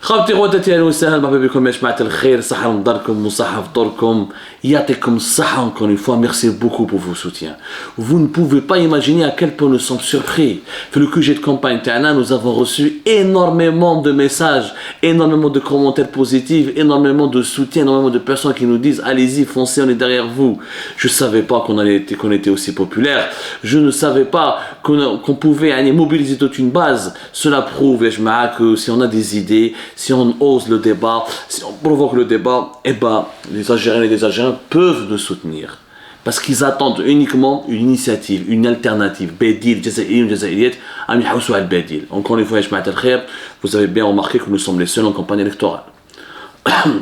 خاوتي غوتاتي اهلا وسهلا مرحبا بكم يا جماعة الخير صحة وداركم وصحة فطوركم يعطيكم الصحة encore une fois merci beaucoup pour vos soutiens. Vous ne pouvez pas imaginer à quel point nous sommes surpris. Fait le QG de campagne Tana, nous avons reçu énormément de messages, énormément de commentaires positifs, énormément de soutien, énormément de personnes qui nous disent allez-y, foncez, on est derrière vous. Je savais pas qu'on était aussi populaire. Je ne savais pas qu'on pouvait mobiliser toute une base. Cela prouve, les jma'a, que si on a des idées, si on ose le débat, si on provoque le débat, eh ben, les Algériens et les Algériens peuvent nous soutenir. Parce qu'ils attendent uniquement une initiative, une alternative. Bédil, Jazaïr, Jazaïriet, Ami Haussou al-Bédil. Encore une fois, vous avez bien remarqué que nous sommes les seuls en campagne électorale.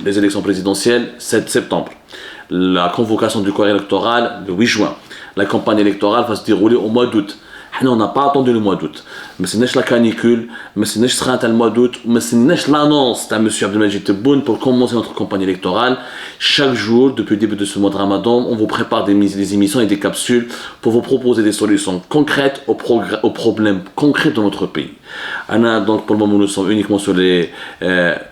Les élections présidentielles, 7 septembre. La convocation du corps électoral, le 8 juin. La campagne électorale va se dérouler au mois d'août. On n'a pas attendu le mois d'août. Mais c'est la canicule, mais c'est le mois d'août, mais c'est l'annonce de M. Abdelmajid Tebboune pour commencer notre campagne électorale. Chaque jour, depuis le début de ce mois de Ramadan, on vous prépare des émissions et des capsules pour vous proposer des solutions concrètes aux problèmes concrets de notre pays. Donc pour le moment, nous sommes uniquement sur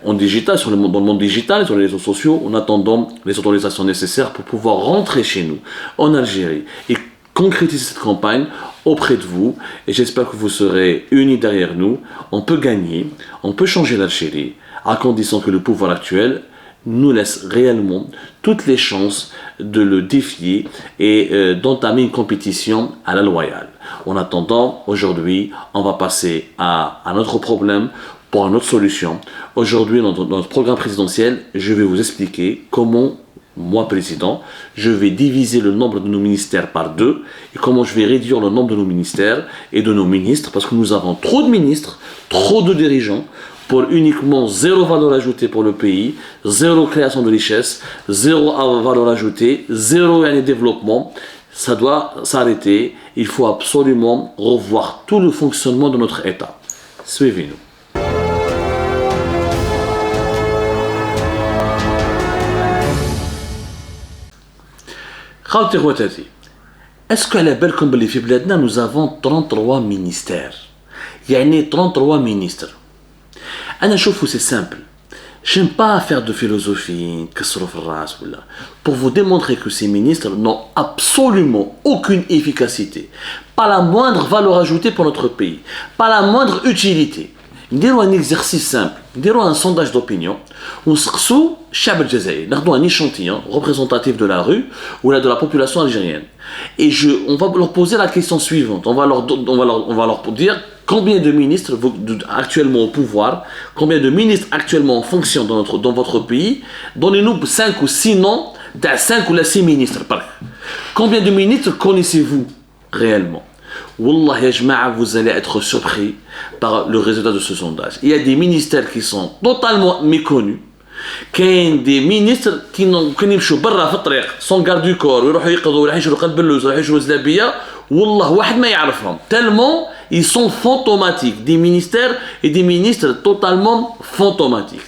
en digital, dans le monde digital, sur les réseaux sociaux, en attendant les autorisations nécessaires pour pouvoir rentrer chez nous, en Algérie, et concrétiser cette campagne auprès de vous, et j'espère que vous serez unis derrière nous. On peut gagner, on peut changer l'Algérie, à condition que le pouvoir actuel nous laisse réellement toutes les chances de le défier et d'entamer une compétition à la loyale. En attendant, aujourd'hui, on va passer à un autre problème pour une autre solution. Aujourd'hui, dans notre programme présidentiel, je vais vous expliquer comment moi, président, je vais diviser le nombre de nos ministères par 2 et comment je vais réduire le nombre de nos ministères et de nos ministres parce que nous avons trop de ministres, trop de dirigeants pour uniquement 0 valeur ajoutée pour le pays, 0 création de richesse, 0 valeur ajoutée, 0 développement. Ça doit s'arrêter. Il faut absolument revoir tout le fonctionnement de notre État. Suivez-nous. Est-ce qu'à la belle comme les Bladna, nous avons 33 ministères? Il y a 33 ministres. C'est simple. J'aime pas faire de philosophie, pour vous démontrer que ces ministres n'ont absolument aucune efficacité, pas la moindre valeur ajoutée pour notre pays, pas la moindre utilité. Nous un exercice simple, nous un sondage d'opinion, on se reçoit Chab el-Jazaïr, nous un échantillon représentatif de la rue ou de la population algérienne. Et on va leur poser la question suivante, on va leur dire combien de ministres actuellement au pouvoir, combien de ministres actuellement en fonction dans votre pays, donnez-nous 5 ou 6 noms d'un 5 ou 6 ministres. Combien de ministres connaissez-vous réellement? Wallah ya jma'a, vous allez être surpris par le résultat de ce sondage. Il y a des ministères qui sont totalement méconnus. كاين des ministres qui كانوا يمشوا برا في الطريق sans garde du corps ويروحوا يقضوا ولا يحشروا قلب اللوز ولا يحشروا زلابيه والله واحد ما يعرفهم tellement ils sont fantomatiques, des ministères et des ministres totalement fantomatiques.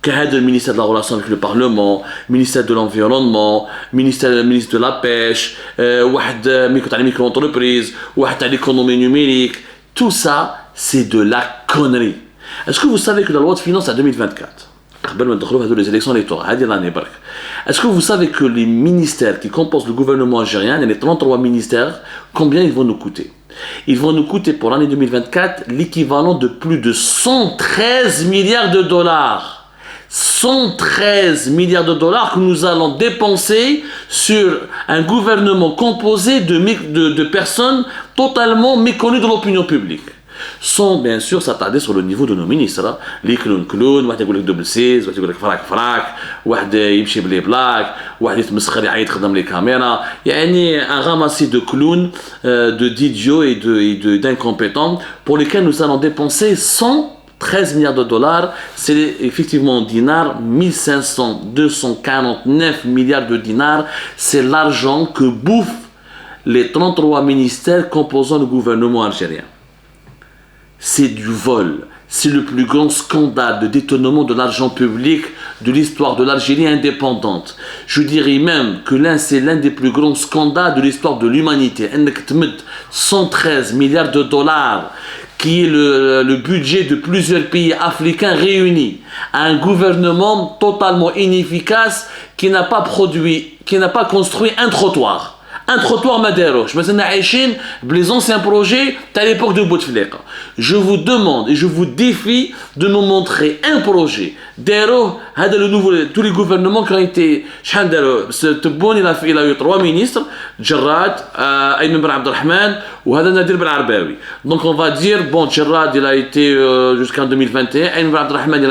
Le ministère de la relation avec le Parlement, ministère de l'environnement, ministre de la pêche, micro-entreprise, l'économie numérique, tout ça, c'est de la connerie. Est-ce que vous savez que la loi de finances à 2024, les élections électorales, est-ce que vous savez que les ministères qui composent le gouvernement algérien, les 33 ministères, combien ils vont nous coûter? Ils vont nous coûter pour l'année 2024 l'équivalent de plus de 113 milliards de dollars. 113 milliards de dollars que nous allons dépenser sur un gouvernement composé de personnes totalement méconnues de l'opinion publique. Sans bien sûr s'attarder sur le niveau de nos ministres. Les clowns, واحد يقول لك double 6, واحد يقول لك فراك, واحد يمشي بلي بلاك, واحد يتمسخر يعيط خدام لي كاميرا. يعني un ramassis de clowns, d'idiots et d'incompétents pour lesquels nous allons dépenser 113 milliards de dollars, c'est effectivement en dinars, 249 milliards de dinars, c'est l'argent que bouffent les 33 ministères composant le gouvernement algérien. C'est du vol, c'est le plus grand scandale de détournement de l'argent public de l'histoire de l'Algérie indépendante. Je dirais même que c'est l'un des plus grands scandales de l'histoire de l'humanité. 113 milliards de dollars qui est le budget de plusieurs pays africains réunis, à un gouvernement totalement inefficace qui n'a pas construit un trottoir. Un trottoir Madéroche. Les anciens projets à l'époque de Bouteflika. Je vous demande et je vous défie de me montrer un projet. Tous les gouvernements qui ont été. Tebboune, il a eu 3 ministres. Djerrad, Ayman Ben Abdelrahman ou Nadir Ben Arbaoui. Donc on va dire, bon, Djerrad, il a été jusqu'en 2021. Ayman Ben Abdelrahman,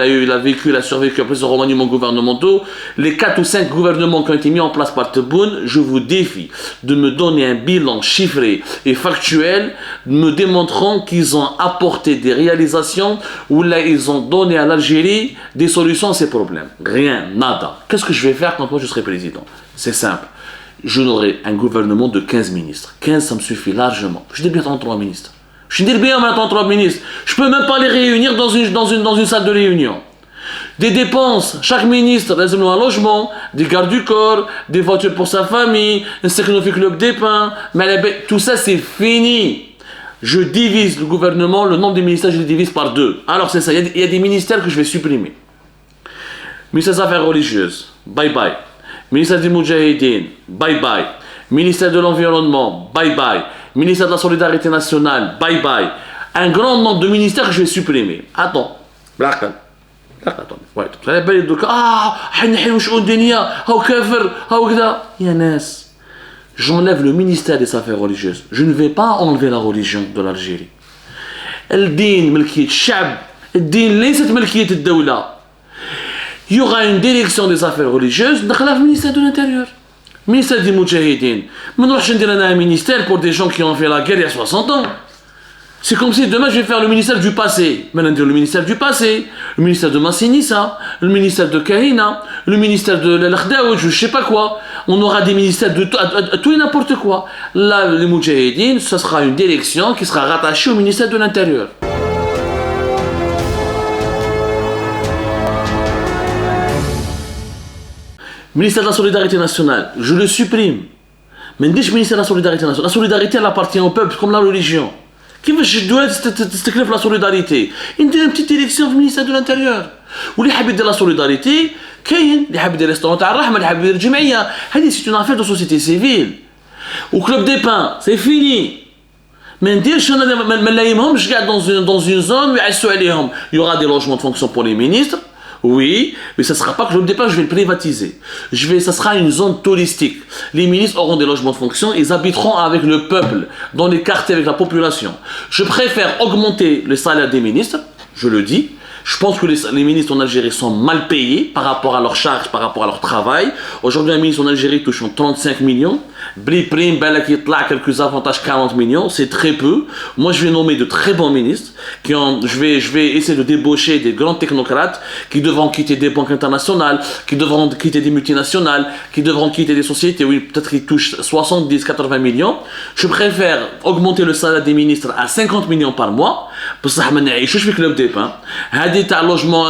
il a survécu à plusieurs remaniements gouvernementaux. Les 4 ou 5 gouvernements qui ont été mis en place par Tebboune, je vous défie de me donner un bilan chiffré et factuel, me démontrant qu'ils ont apporté des réalisations ou là ils ont donné à l'Algérie des solutions à ces problèmes. Rien, nada. Qu'est-ce que je vais faire quand moi je serai président? C'est simple. Je n'aurai un gouvernement de 15 ministres. 15, ça me suffit largement. Je dis bien 33 ministres. Je dis bien 33 ministres. Je peux même pas les réunir dans une salle de réunion. Des dépenses, chaque ministre a un logement, des gardes du corps, des voitures pour sa famille, un Seknofi Club des Pains, tout ça c'est fini. Je divise le gouvernement, le nombre des ministères je les divise par 2. Alors c'est ça, il y a des ministères que je vais supprimer. Ministère des Affaires religieuses, bye bye. Ministère des Moudjahidines, bye bye. Ministère de l'Environnement, bye bye. Ministère de la Solidarité Nationale, bye bye. Un grand nombre de ministères que je vais supprimer. Attends, blague. J'enlève le ministère des Affaires religieuses. Je ne vais pas enlever la religion de l'Algérie. Il y aura une direction des affaires religieuses dans le ministère de l'Intérieur. Ministère des Moudjahidines. Maintenant, je vais un ministère pour des gens qui ont fait la guerre il y a 60 ans. C'est comme si demain je vais faire le ministère du passé. Maintenant, le ministère du passé, le ministère de Massinissa, le ministère de Kahina, le ministère de l'Akhdaouj, je sais pas quoi. On aura des ministères de tout et n'importe quoi. Là, les Moudjahidines, ce sera une direction qui sera rattachée au ministère de l'Intérieur. Ministère de la Solidarité Nationale, je le supprime. Mais dis ministère de la Solidarité Nationale. La solidarité, elle appartient au peuple, comme la religion. Qui veut que la solidarité? Il y a une petite élection au ministère de l'Intérieur. Ou les habits de la solidarité, les habits des restaurants, les habits de Jemaya. C'est une affaire de société civile. Au Club des Pains, c'est fini. Mais dire je dans une zone où il y aura des logements de fonction pour les ministres. Oui, mais ça ne sera pas que le départ, je vais le privatiser. Ça sera une zone touristique. Les ministres auront des logements de fonction, ils habiteront avec le peuple, dans les quartiers avec la population. Je préfère augmenter le salaire des ministres, je le dis. Je pense que les ministres en Algérie sont mal payés par rapport à leurs charges, par rapport à leur travail. Aujourd'hui, un ministre en Algérie touche 35 millions. Bli prime, quelques avantages, 40 millions, c'est très peu. Moi, je vais nommer de très bons ministres. Je vais essayer de débaucher des grands technocrates qui devront quitter des banques internationales, qui devront quitter des multinationales, qui devront quitter des sociétés où peut-être qu'ils touchent 70, 80 millions. Je préfère augmenter le salaire des ministres à 50 millions par mois. Parce que je suis Club des Pains. Un logement,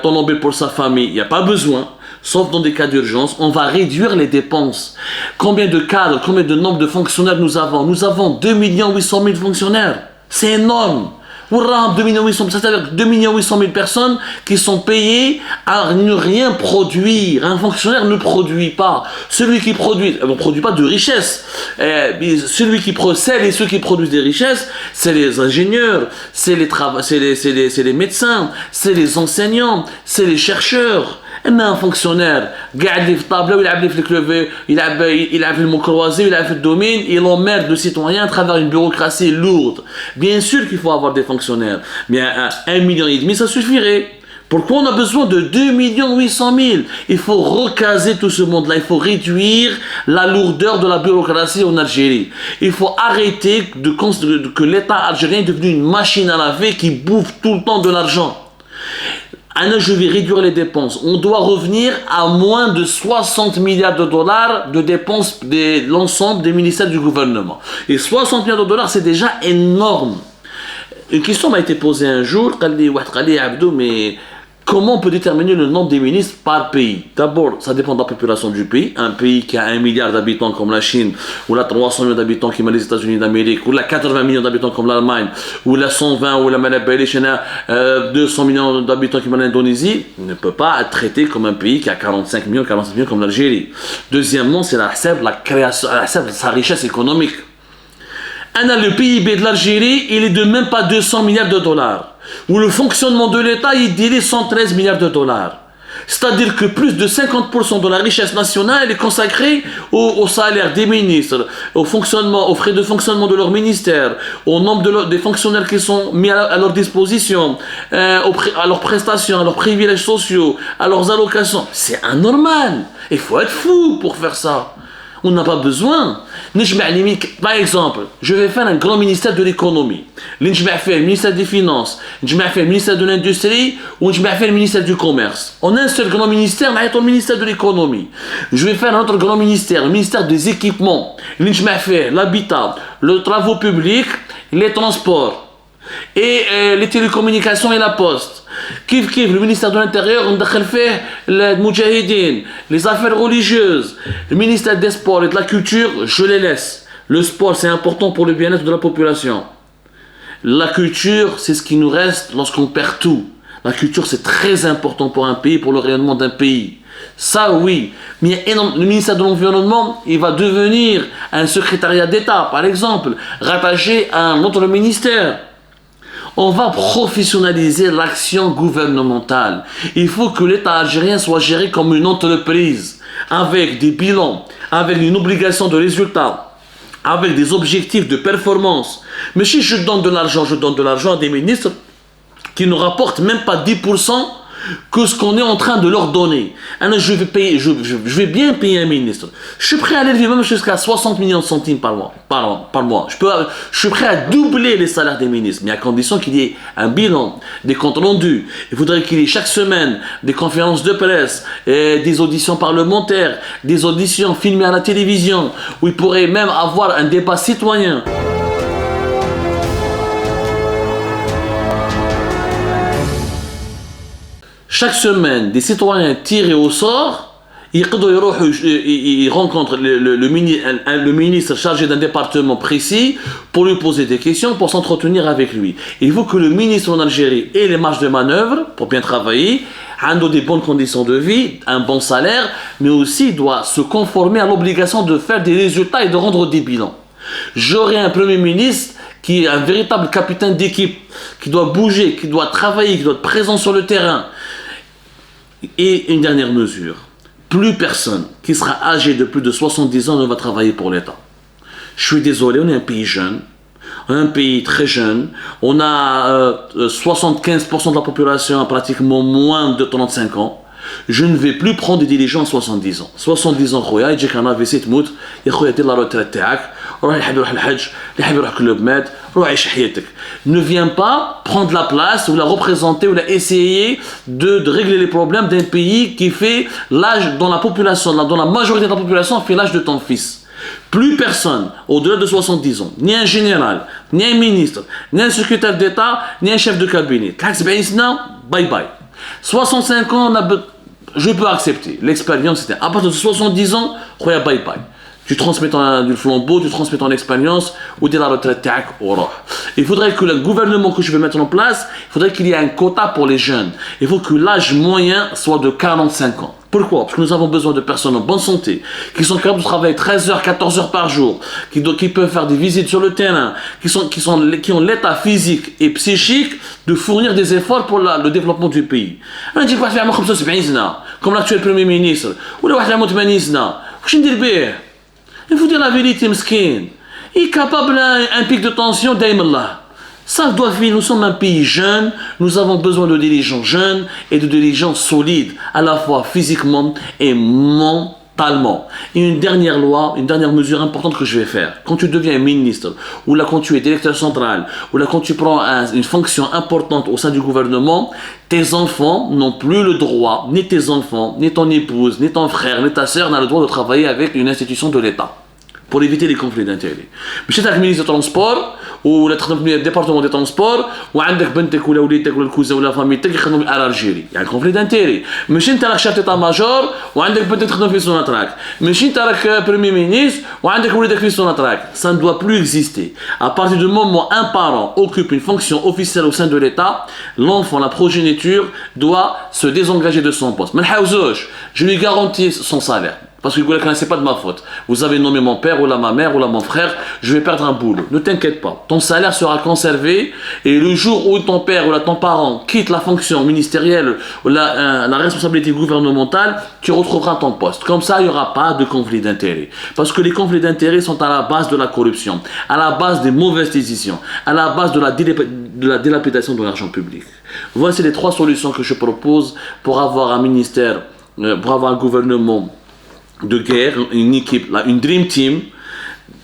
ton mobile pour sa famille, il n'y a pas besoin. Sauf dans des cas d'urgence, on va réduire les dépenses. Combien de cadres, combien de nombre de fonctionnaires nous avons? Nous avons 2 800 000 fonctionnaires. C'est énorme. 2 800 000, c'est-à-dire 2 800 000 personnes qui sont payées à ne rien produire. Un fonctionnaire ne produit pas. Celui qui produit, on ne produit pas de richesse. Celui qui procède et ceux qui produisent des richesses, c'est les ingénieurs, c'est les médecins, c'est les enseignants, c'est les chercheurs. اما un fonctionnaire قاعد لي في الطابله ويلعب لي في الكلوب يلعب في المكروازي ويلعب في الدومين il emmerde le citoyen à travers une bureaucratie lourde. Bien sûr qu'il faut avoir des fonctionnaires, mais 1,5 million ça suffirait. Pourquoi on a besoin de 2 800 000? Il faut recaser tout ce monde-là, il faut réduire la lourdeur de la bureaucratie en Algérie. Il faut arrêter que l'État algérien est devenu une machine à laver qui bouffe tout le temps de l'argent. Je vais réduire les dépenses. On doit revenir à moins de 60 milliards de dollars de dépenses de l'ensemble des ministères du gouvernement. Et 60 milliards de dollars, c'est déjà énorme. Une question m'a été posée un jour, mais Comment on peut déterminer le nombre des ministres par pays? D'abord, ça dépend de la population du pays. Un pays qui a 1 milliard d'habitants comme la Chine, ou la 300 millions d'habitants comme les États-Unis d'Amérique, ou la 80 millions d'habitants comme l'Allemagne, ou la 120 ou la Malabélie, 200 millions d'habitants comme l'Indonésie, ne peut pas être traité comme un pays qui a 45 millions comme l'Algérie. Deuxièmement, c'est la création, de sa richesse économique. Le PIB de l'Algérie, il est de même pas 200 milliards de dollars. Où le fonctionnement de l'État, il dirait 113 milliards de dollars. C'est-à-dire que plus de 50% de la richesse nationale est consacrée au salaire des ministres, au fonctionnement, aux frais de fonctionnement de leur ministère, au nombre des fonctionnaires qui sont mis à leur disposition, à leurs prestations, à leurs privilèges sociaux, à leurs allocations. C'est anormal. Il faut être fou pour faire ça. On n'a pas besoin. Par exemple, je vais faire un grand ministère de l'économie. Je vais faire le ministère des Finances, je vais faire le ministère de l'Industrie ou je vais faire le ministère du Commerce. On a un seul grand ministère, le ministère de l'économie. Je vais faire un autre grand ministère, le ministère des Équipements. Je vais faire l'habitat, les travaux publics, les transports et les télécommunications et la poste. Le ministère de l'Intérieur, on a fait les Moudjahidines, les affaires religieuses, le ministère des Sports et de la Culture, je les laisse. Le sport, c'est important pour le bien-être de la population. La culture, c'est ce qui nous reste lorsqu'on perd tout. La culture, c'est très important pour un pays, pour le rayonnement d'un pays. Ça, oui. Mais le ministère de l'Environnement, il va devenir un secrétariat d'État, par exemple, rattaché à un autre ministère. On va professionnaliser l'action gouvernementale. Il faut que l'État algérien soit géré comme une entreprise, avec des bilans, avec une obligation de résultat, avec des objectifs de performance. Mais si je donne de l'argent à des ministres qui ne rapportent même pas 10% que ce qu'on est en train de leur donner. Je vais bien payer un ministre. Je suis prêt à l'élever même jusqu'à 60 millions de centimes par mois. Je suis prêt à doubler les salaires des ministres, mais à condition qu'il y ait un bilan, des comptes rendus. Il faudrait qu'il y ait chaque semaine des conférences de presse, des auditions parlementaires, des auditions filmées à la télévision, où il pourrait même avoir un débat citoyen. Chaque semaine, des citoyens tirés au sort, ils rencontrent le ministre chargé d'un département précis pour lui poser des questions, pour s'entretenir avec lui. Il faut que le ministre en Algérie ait les marges de manœuvre pour bien travailler, ait des bonnes conditions de vie, un bon salaire, mais aussi doit se conformer à l'obligation de faire des résultats et de rendre des bilans. J'aurai un premier ministre qui est un véritable capitaine d'équipe, qui doit bouger, qui doit travailler, qui doit être présent sur le terrain. Et une dernière mesure, plus personne qui sera âgé de plus de 70 ans ne va travailler pour l'État. Je suis désolé, on est un pays jeune, un pays très jeune, on a 75% de la population a pratiquement moins de 35 ans. Je ne vais plus prendre des dirigeants à 70 ans. 70 ans, خويا يجيك انا في سيت تموت يا خويا دير لا روتريت تاعك روح اللي يحب يروح الحج اللي يحب يروح كلوب مات روح عيش حياتك. Ne viens pas prendre la place ou la représenter ou la essayer de régler les problèmes d'un pays qui fait l'âge dans la population, dans la majorité de la population fait l'âge de ton fils. Plus personne au-delà de 70 ans, ni un général, ni un ministre, ni un secrétaire d'État, ni un chef de cabinet. Bye bye. 65 ans, je peux accepter. L'expérience, c'était à partir de 70 ans, bye bye. Tu transmets du flambeau, tu transmets ton expérience, ou de la retraite. Il faudrait que le gouvernement que je vais mettre en place, il faudrait qu'il y ait un quota pour les jeunes. Il faut que l'âge moyen soit de 45 ans. Pourquoi? Parce que nous avons besoin de personnes en bonne santé, qui sont capables de travailler 13 heures, 14 heures par jour, qui peuvent faire des visites sur le terrain, qui ont l'état physique et psychique de fournir des efforts pour le développement du pays. Comme l'actuel Premier ministre, ou le 80 سنة, il faut dire la vérité, مسكين. Il est capable d'un pic de tension, daïmallah. Ça doit finir, nous sommes un pays jeune, nous avons besoin de dirigeants jeunes et de dirigeants solides, à la fois physiquement et mentalement. Et une dernière loi, une dernière mesure importante que je vais faire. Quand tu deviens ministre, ou là quand tu es directeur central, ou là quand tu prends une fonction importante au sein du gouvernement, tes enfants n'ont plus le droit, ni tes enfants, ni ton épouse, ni ton frère, ni ta sœur n'a le droit de travailler avec une institution de l'État. Pour éviter les conflits d'intérêts. Mais si tu es ministre des Transports, ولا تخدم في ديبارتمون دي ترونسبور وعندك بنتك ولا وليدك ولا الكوزه ولا فاميتك يخدموا على الجيري يعني كونفلي دانتيري ماشي انت راك شاف تيتا ماجور وعندك بنتك تخدم في سوناتراك ماشي انت راك بريمي مينيستر وعندك وليدك في سوناتراك ça ne doit plus exister à partir du moment où un parent occupe une fonction officielle au sein de l'État l'enfant la progéniture doit se désengager de son poste ما نحاوزوش je lui garantis son salaire. Parce que c'est pas de ma faute. Vous avez nommé mon père ou là ma mère ou là mon frère, je vais perdre un boulot. Ne t'inquiète pas. Ton salaire sera conservé et le jour où ton père ou là ton parent quitte la fonction ministérielle ou la responsabilité gouvernementale, tu retrouveras ton poste. Comme ça, il n'y aura pas de conflit d'intérêts. Parce que les conflits d'intérêts sont à la base de la corruption, à la base des mauvaises décisions, à la base de la dilapidation de l'argent public. Voici les 3 solutions que je propose pour avoir un ministère, pour avoir un gouvernement de guerre, une équipe, une dream team,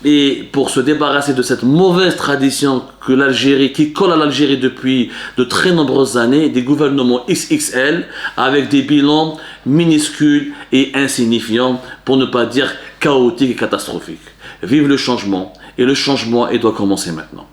et pour se débarrasser de cette mauvaise tradition que l'Algérie, qui colle à l'Algérie depuis de très nombreuses années, des gouvernements XXL avec des bilans minuscules et insignifiants, pour ne pas dire chaotiques et catastrophiques. Vive le changement, et le changement, il doit commencer maintenant.